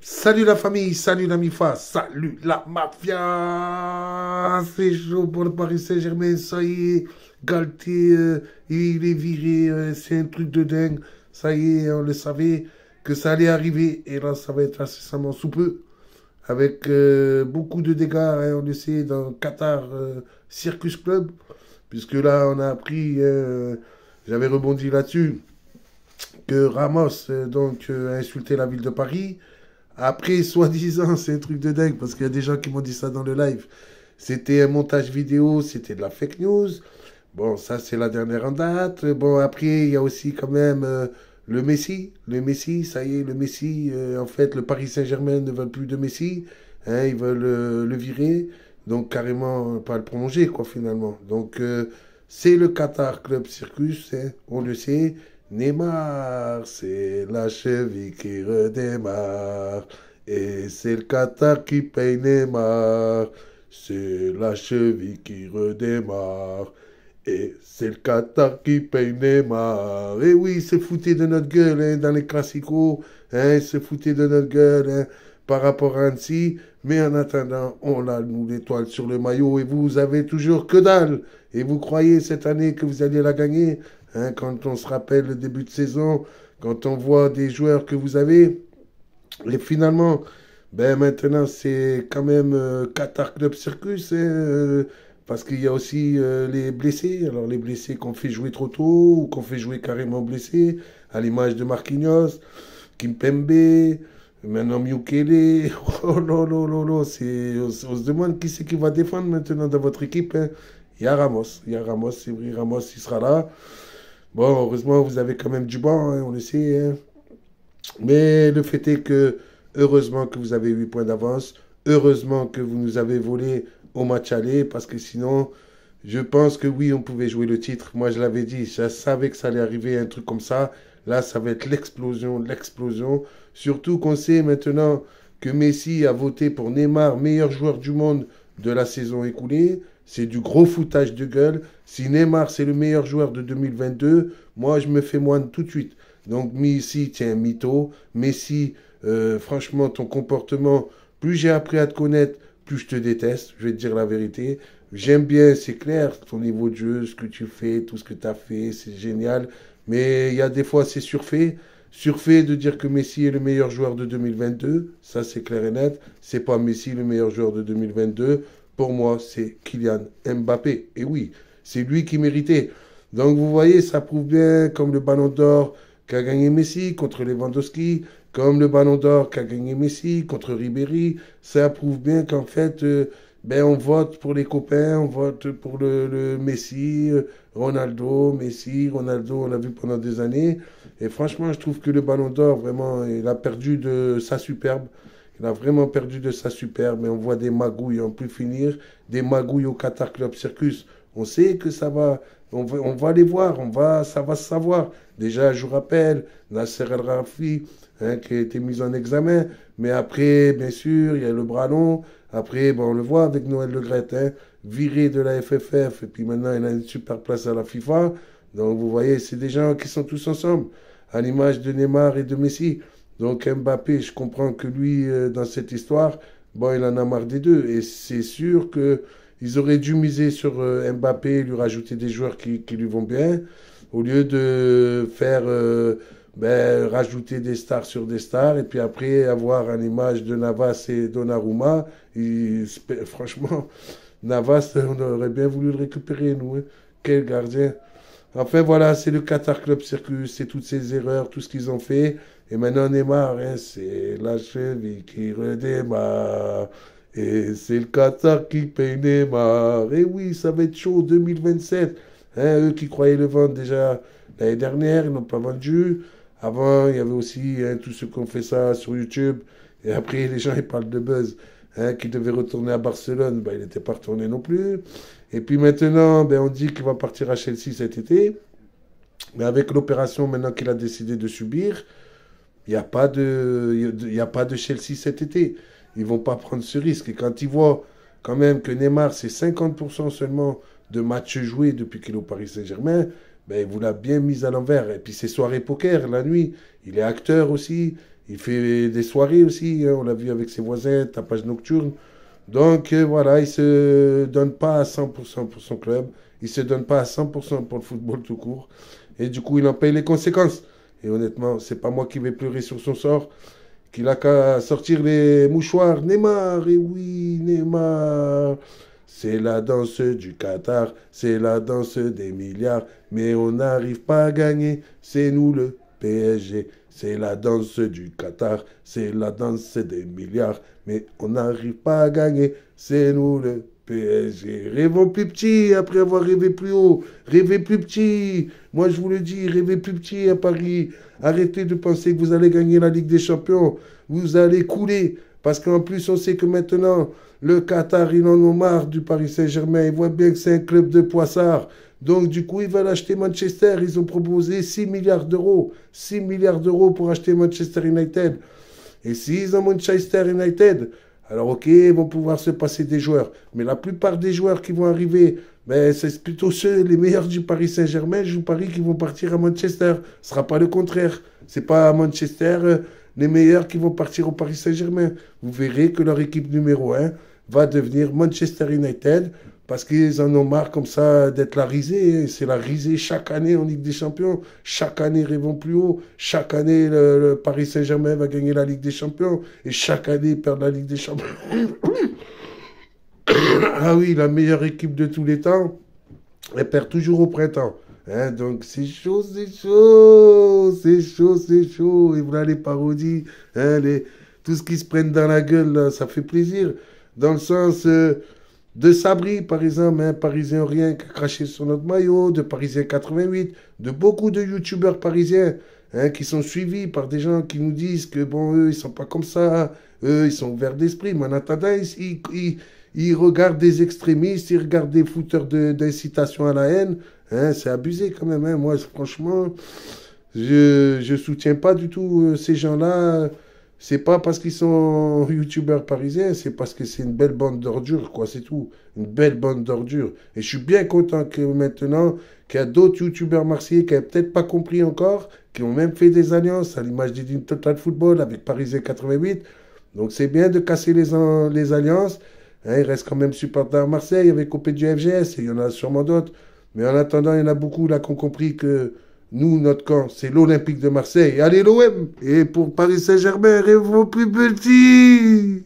Salut la famille, salut la MIFA, salut la mafia. C'est chaud pour le Paris Saint-Germain, ça y est. Galtier, il est viré, c'est un truc de dingue. Ça y est, on le savait que ça allait arriver. Et là, ça va être incessamment sous peu. Avec beaucoup de dégâts, hein, on le sait, dans Qatar Circus Club. Puisque là, on a appris, j'avais rebondi là-dessus, que Ramos a insulté la ville de Paris. Après, soi-disant, c'est un truc de dingue parce qu'il y a des gens qui m'ont dit ça dans le live. C'était un montage vidéo, c'était de la fake news. Bon, ça, c'est la dernière en date. Bon, après, il y a aussi quand même le Messi. Le Messi, ça y est, le Messi. En fait, le Paris Saint-Germain ne veut plus de Messi. Hein, ils veulent le virer. Donc, carrément, pas le prolonger, quoi, finalement. Donc, c'est le Qatar Club Circus, hein, on le sait. Neymar, c'est la cheville qui redémarre. Et c'est le Qatar qui paye Neymar. C'est la cheville qui redémarre. Et c'est le Qatar qui paye Neymar. Et oui, c'est foutu de notre gueule hein, dans les classicos. Hein, c'est foutu de notre gueule hein, par rapport à Annecy. Mais en attendant, on a nous l'étoile sur le maillot et vous avez toujours que dalle. Et vous croyez cette année que vous allez la gagner hein, quand on se rappelle le début de saison, quand on voit des joueurs que vous avez. Et finalement, ben maintenant, c'est quand même Qatar Club Circus, hein, parce qu'il y a aussi les blessés. Alors, les blessés qu'on fait jouer trop tôt ou qu'on fait jouer carrément blessés, à l'image de Marquinhos, Kimpembe, maintenant Mukele. Oh là là là là, on se demande qui c'est qui va défendre maintenant dans votre équipe. Hein. Il y a Ramos, c'est vrai, Ramos, il sera là. Bon, heureusement, vous avez quand même du banc, hein, on le sait. Hein. Mais le fait est que, heureusement que vous avez 8 points d'avance, heureusement que vous nous avez volé au match aller, parce que sinon, je pense que oui, on pouvait jouer le titre. Moi, je l'avais dit, je savais que ça allait arriver, un truc comme ça. Là, ça va être l'explosion, l'explosion. Surtout qu'on sait maintenant que Messi a voté pour Neymar, meilleur joueur du monde de la saison écoulée. C'est du gros foutage de gueule. Si Neymar, c'est le meilleur joueur de 2022, moi, je me fais moine tout de suite. Donc, Messi, tiens, mytho. Messi, franchement, ton comportement, plus j'ai appris à te connaître, plus je te déteste. Je vais te dire la vérité. J'aime bien, c'est clair, ton niveau de jeu, ce que tu fais, tout ce que tu as fait, c'est génial. Mais il y a des fois, c'est surfait. Surfait de dire que Messi est le meilleur joueur de 2022. Ça, c'est clair et net. C'est pas Messi le meilleur joueur de 2022. Pour moi, c'est Kylian Mbappé. Et oui, c'est lui qui méritait. Donc, vous voyez, ça prouve bien, comme le ballon d'or qu'a gagné Messi contre Lewandowski, comme le ballon d'or qu'a gagné Messi contre Ribéry, ça prouve bien qu'en fait, ben, on vote pour les copains, on vote pour le Messi, Ronaldo, Messi, Ronaldo, on l'a vu pendant des années. Et franchement, je trouve que le ballon d'or, vraiment, il a perdu de sa superbe. Il a vraiment perdu de sa superbe. Et on voit des magouilles en plus finir, des magouilles au Qatar Club Circus. On sait que ça va, on va les voir, ça va se savoir. Déjà, je vous rappelle, Nasser El Rafi, hein, qui a été mis en examen. Mais après, bien sûr, il y a le bras long. Après, ben, on le voit avec Noël Le Graët, hein, viré de la FFF. Et puis maintenant, il a une super place à la FIFA. Donc, vous voyez, c'est des gens qui sont tous ensemble, à l'image de Neymar et de Messi. Donc, Mbappé, je comprends que lui, dans cette histoire, bon, il en a marre des deux. Et c'est sûr que ils auraient dû miser sur Mbappé, lui rajouter des joueurs qui lui vont bien, au lieu de faire ben, rajouter des stars sur des stars, et puis après avoir une image de Navas et Donnarumma. Franchement, Navas, on aurait bien voulu le récupérer, nous. Hein. Quel gardien. Enfin voilà, c'est le Qatar Club Circus, c'est toutes ces erreurs, tout ce qu'ils ont fait. Et maintenant Neymar, hein, c'est la cheville qui redémarre. Et c'est le Qatar qui paye Neymar. Et oui, ça va être chaud 2027. Hein, eux qui croyaient le vendre déjà l'année dernière, ils n'ont pas vendu. Avant, il y avait aussi hein, tous ceux qui ont fait ça sur YouTube. Et après, les gens, ils parlent de Buzz, hein, qui devait retourner à Barcelone. Ben, il n'était pas retourné non plus. Et puis maintenant, ben, on dit qu'il va partir à Chelsea cet été. Mais avec l'opération maintenant qu'il a décidé de subir, il n'y a pas il y a pas de Chelsea cet été. Ils vont pas prendre ce risque. Et quand ils voient quand même que Neymar, c'est 50% seulement de matchs joués depuis qu'il est au Paris Saint-Germain, ben, il vous l'a bien mis à l'envers. Et puis ses soirées poker, la nuit, il est acteur aussi. Il fait des soirées aussi, hein, on l'a vu avec ses voisins, tapage nocturne. Donc voilà, il se donne pas à 100% pour son club, il se donne pas à 100% pour le football tout court. Et du coup, il en paye les conséquences. Et honnêtement, c'est pas moi qui vais pleurer sur son sort, qu'il a qu'à sortir les mouchoirs. Neymar, et oui, Neymar. C'est la danse du Qatar, c'est la danse des milliards, mais on n'arrive pas à gagner, c'est nous le PSG. C'est la danse du Qatar, c'est la danse des milliards, mais on n'arrive pas à gagner, c'est nous le PSG. Rêvons plus petit après avoir rêvé plus haut. Rêvez plus petit. Moi, je vous le dis, rêvez plus petit à Paris. Arrêtez de penser que vous allez gagner la Ligue des Champions. Vous allez couler. Parce qu'en plus, on sait que maintenant, le Qatar, il en a marre du Paris Saint-Germain. Il voit bien que c'est un club de poissards. Donc, du coup, ils veulent acheter Manchester. Ils ont proposé 6 milliards d'euros. 6 milliards d'euros pour acheter Manchester United. Et s'ils ont Manchester United, alors ok, ils vont pouvoir se passer des joueurs. Mais la plupart des joueurs qui vont arriver, ben, c'est plutôt ceux, les meilleurs du Paris Saint-Germain, je vous parie qu'ils vont partir à Manchester. Ce ne sera pas le contraire. C'est pas à Manchester les meilleurs qui vont partir au Paris Saint-Germain. Vous verrez que leur équipe numéro un va devenir Manchester United parce qu'ils en ont marre comme ça d'être la risée. C'est la risée chaque année en Ligue des Champions. Chaque année, rêvons plus haut. Chaque année, le Paris Saint-Germain va gagner la Ligue des Champions. Et chaque année, ils perdent la Ligue des Champions. Ah oui, la meilleure équipe de tous les temps, elle perd toujours au printemps. Hein, donc c'est chaud, c'est chaud, c'est chaud, c'est chaud. Et voilà les parodies, hein, tout ce qui se prennent dans la gueule, là, ça fait plaisir. Dans le sens de Sabri, par exemple, hein, Parisien Rien qui a craché sur notre maillot, de Parisien 88, de beaucoup de youtubeurs parisiens hein, qui sont suivis par des gens qui nous disent que bon, eux, ils sont pas comme ça, eux, ils sont ouverts d'esprit. Mais en attendant, ils regardent des extrémistes, ils regardent des fouteurs d'incitation à la haine. Hein, c'est abusé quand même. Hein. Moi, franchement, je soutiens pas du tout ces gens-là. C'est pas parce qu'ils sont youtubeurs parisiens, c'est parce que c'est une belle bande d'ordures, quoi, c'est tout. Une belle bande d'ordures. Et je suis bien content que maintenant, qu'il y a d'autres youtubeurs marseillais qui n'avaient peut-être pas compris encore, qui ont même fait des alliances, à l'image d'Edine Total Football avec Parisien 88. Donc c'est bien de casser les alliances. Hein, il reste quand même supporter à Marseille avec OP du FGS, et il y en a sûrement d'autres. Mais en attendant, il y en a beaucoup là qui ont compris que nous, notre camp, c'est l'Olympique de Marseille. Allez l'OM. Et pour Paris Saint-Germain, rêvons plus petit.